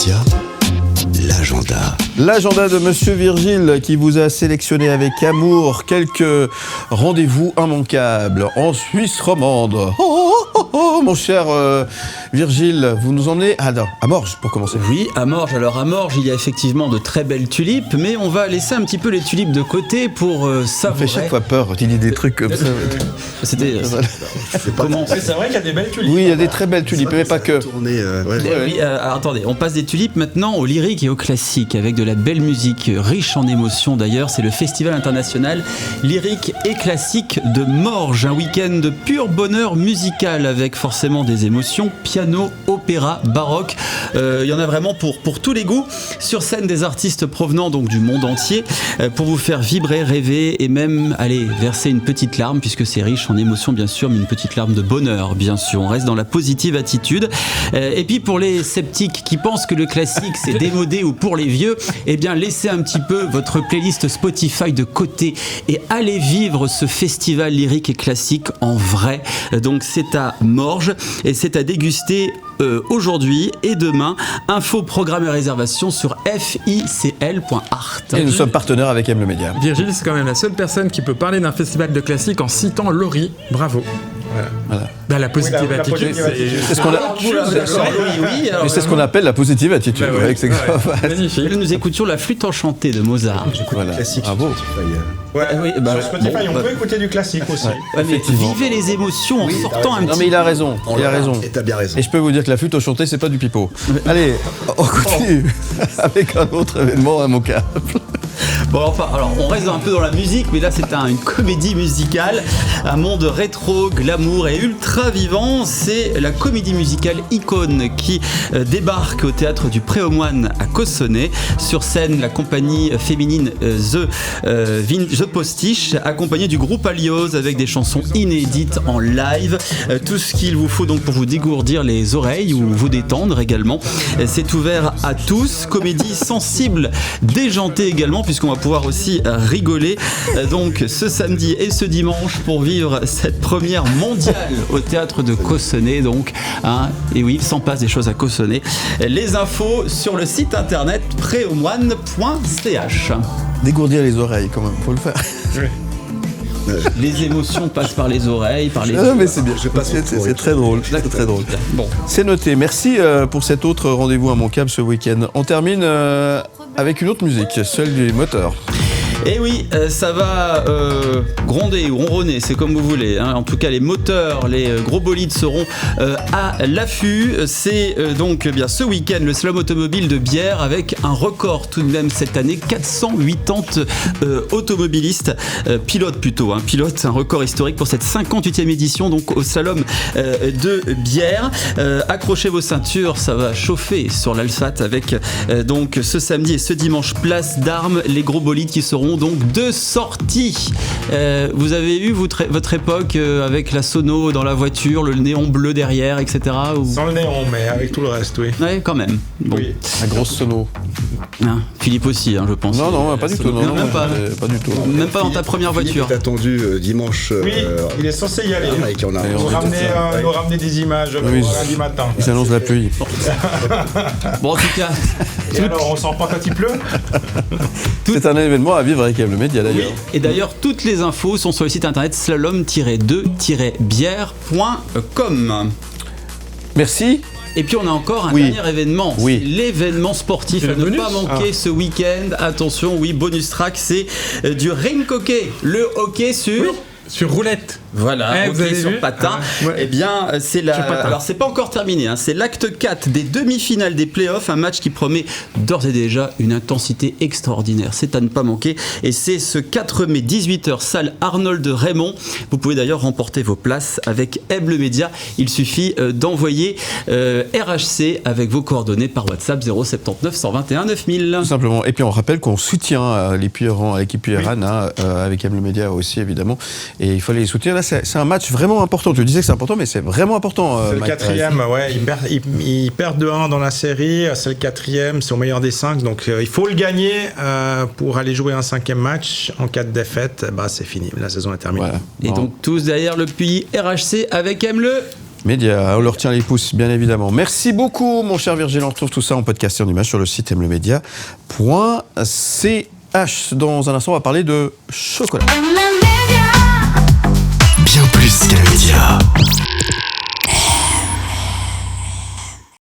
Média, l'agenda. L'agenda de Monsieur Virgile qui vous a sélectionné avec amour quelques rendez-vous immanquables en Suisse romande. Mon cher Virgile, vous nous emmenez à Morges pour commencer. Oui, à Morges. Alors à Morges, il y a effectivement de très belles tulipes, mais on va laisser un petit peu les tulipes de côté pour savourer. Ça fait chaque fois peur quand il dit des trucs comme ça. C'était. Comment c'est vrai qu'il y a des belles tulipes. Oui, il y a des très belles tulipes, mais pas que. Oui, attendez, on passe des tulipes maintenant au lyrique et au classique avec de la belle musique riche en émotions. D'ailleurs, c'est le Festival international lyrique et classique de Morges, un week-end de pur bonheur musical avec forcément des émotions, piano, opéra, baroque. Il y en a vraiment pour tous les goûts. Sur scène, des artistes provenant donc du monde entier pour vous faire vibrer, rêver et même aller verser une petite larme puisque c'est riche en émotions bien sûr, mais une petite larme de bonheur bien sûr. On reste dans la positive attitude. Et puis pour les sceptiques qui pensent que le classique c'est démodé ou pour les vieux, eh bien laissez un petit peu votre playlist Spotify de côté et allez vivre ce festival lyrique et classique en vrai. Donc c'est à Morges et c'est à déguster aujourd'hui et demain. Info, programme et réservation sur ficl.art. Et nous sommes partenaires avec M le Média. Virgile, c'est quand même la seule personne qui peut parler d'un festival de classique en citant Laurie. Bravo. Voilà. Bah, la positive attitude, c'est ce qu'on a. Mais c'est ce qu'on appelle la positive attitude. Bah ouais, c'est grave. Magnifique. Nous écoutions la flûte enchantée de Mozart. Voilà. Bravo. Sur Spotify, on peut écouter du classique aussi. Ouais, mais vivez les émotions en sortant un petit peu. Non mais il a raison. Et t'as bien raison. Et je peux vous dire que la flûte enchantée, c'est pas du pipeau. Allez, on continue avec un autre événement immanquable. Bon, enfin, alors on reste un peu dans la musique, mais là c'est une comédie musicale, un monde rétro, glamour et ultra vivant. C'est la comédie musicale Icône qui débarque au théâtre du Pré-aux-Moines à Cossonay. Sur scène, la compagnie féminine The Postiche, accompagnée du groupe Alios avec des chansons inédites en live. Tout ce qu'il vous faut donc pour vous dégourdir les oreilles ou vous détendre également. C'est ouvert à tous. Comédie sensible, déjantée également, puisqu'on va pouvoir aussi rigoler donc ce samedi et ce dimanche pour vivre cette première mondiale au théâtre de Cossonay. Donc, et oui, il s'en passe des choses à Cossonay. Les infos sur le site internet préaumoine.ch. Dégourdir les oreilles quand même, faut le faire. Les émotions passent par les oreilles, par les yeux. Non mais c'est bien, c'est très drôle. C'est très drôle. Bon. C'est noté. Merci pour cet autre rendez-vous immanquable ce week-end. On termine avec une autre musique, celle des moteurs. Et oui, ça va gronder ou ronronner, c'est comme vous voulez. En tout cas, les moteurs, les gros bolides seront à l'affût. C'est donc bien ce week-end le slalom automobile de Bière avec un record tout de même cette année, 480 automobilistes, pilotes plutôt, pilotes, un record historique pour cette 58e édition donc au slalom de Bière. Accrochez vos ceintures, ça va chauffer sur l'asphalte avec donc ce samedi et ce dimanche place d'Armes, les gros bolides qui seront donc deux sorties. Vous avez eu votre époque avec la sono dans la voiture, le néon bleu derrière, etc. ou... Sans le néon, mais avec tout le reste, oui. Ouais, quand même. Bon. Oui. La grosse sono. Philippe aussi, je pense. Non, pas du tout. Non, même pas du tout. Même pas dans ta première voiture. Il est attendu dimanche. Oui, il est censé y aller. Mike, on nous ramener des images lundi matin. Il s'annonce la pluie. Bon, en tout cas. Et alors, on sort pas quand il pleut. C'est un événement à vivre avec M le Média d'ailleurs. Oui. Et d'ailleurs, toutes les infos sont sur le site internet slalom-2-bière.com. Merci. Et puis on a encore un dernier événement, c'est l'événement sportif à ne pas manquer ce week-end. Attention, bonus track, c'est du rink hockey, le hockey sur roulette. Voilà, hockey sur patin. Eh bien, c'est alors c'est pas encore terminé, c'est l'acte 4 des demi-finales des playoffs, un match qui promet d'ores et déjà une intensité extraordinaire. C'est à ne pas manquer et c'est ce 4 mai 18h salle Arnold de Raymond. Vous pouvez d'ailleurs remporter vos places avec M le Média. Il suffit d'envoyer RHC avec vos coordonnées par WhatsApp 079 121 9000. Tout simplement. Et puis on rappelle qu'on soutient l'équipe Puyeran avec M le Média aussi évidemment. Et il faut les soutenir. Là, c'est un match vraiment important. Tu disais que c'est important, mais c'est vraiment important. C'est le quatrième, ils perdent 2-1 dans la série. C'est le quatrième, c'est au meilleur des 5. Donc il faut le gagner pour aller jouer un 5e match. En cas de défaite, c'est fini. La saison est terminée. Voilà. Et donc tous derrière le puits RHC avec M le Média, on leur tient les pouces, bien évidemment. Merci beaucoup, mon cher Virgile. On retrouve tout ça en podcast et en image sur le site mlemedia.ch. Dans un instant, on va parler de chocolat. Bien plus qu'un média.